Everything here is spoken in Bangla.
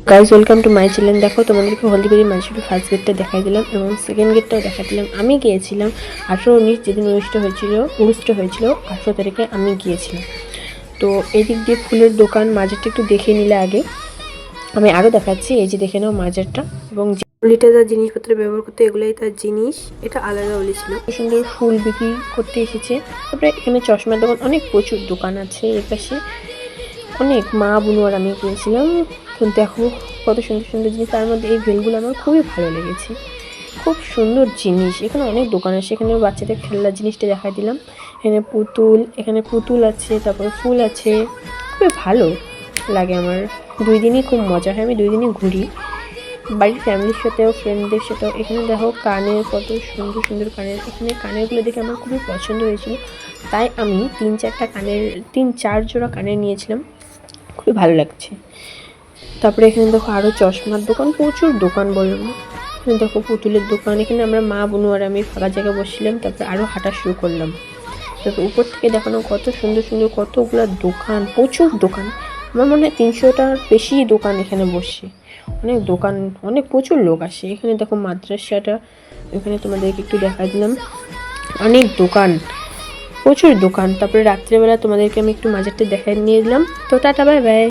Guys welcome to my channel. দেখো তোমাদেরকে হলদিবাড়ি মাঝিপুর ফার্স্ট গেটটা দেখাই দিলাম এবং সেকেন্ড গেটটাও দেখা দিলাম। আমি গিয়েছিলাম 18-19 যেদিন উরুষটা হয়েছিল 18 তারিখে আমি গিয়েছিলাম। তো এই দিক দিয়ে ফুলের দোকান মাজারটা একটু দেখে নিলে আগে আমি আরও দেখাচ্ছি। এই যে দেখে নাও মাজারটা, এবং যে অলিটা যা জিনিসপত্র ব্যবহার করতে এগুলোই তার জিনিস। এটা আলাদা অলি ছিল, সুন্দর ফুল বিক্রি করতে এসেছে। তারপরে এখানে চশমার দোকান, অনেক প্রচুর দোকান আছে এর পাশে, অনেক মা বুনু আর আমি গিয়েছিলাম। তো দেখো কত সুন্দর সুন্দর জিনিস, তার মধ্যে এই ভেলগুলো আমার খুবই ভালো লেগেছে, খুব সুন্দর জিনিস। এখানে অনেক দোকান আছে, এখানে বাচ্চাদের খেলনার জিনিসটা দেখাই দিলাম। এখানে পুতুল আছে, তারপরে ফুল আছে, খুবই ভালো লাগে আমার। 2 দিনই খুব মজা হয়, আমি 2 দিনই ঘুরি বাড়ির ফ্যামিলির সাথেও ফ্রেন্ডদের সাথেও। এখানে দেখো কানের, কত সুন্দর সুন্দর কানের। এখানে কানেরগুলো দেখে আমার খুবই পছন্দ হয়েছিল, তাই আমি 3-4 জোড়া কানের নিয়েছিলাম, খুবই ভালো লাগছে। তারপরে এখানে দেখো আরও চশমার দোকান, প্রচুর দোকান বলবো না। এখানে দেখো পুতুলের দোকান। এখানে আমরা মা বুনু আর আমি ফাঁকা জায়গায় বসছিলাম, তারপরে আরও হাঁটা শুরু করলাম। তারপর উপর থেকে দেখানো কত সুন্দর সুন্দর কতগুলো দোকান, প্রচুর দোকান। আমার মনে হয় 300টার বেশি দোকান এখানে বসে, অনেক দোকান, অনেক প্রচুর লোক আসে। এখানে দেখো মাদ্রাসাটা, এখানে তোমাদেরকে একটু দেখা দিলাম, অনেক দোকান, প্রচুর দোকান। তারপরে রাত্রেবেলা তোমাদেরকে আমি একটু মাজারটা দেখাই নিয়ে দিলাম। তো টাটা, বাই বাই।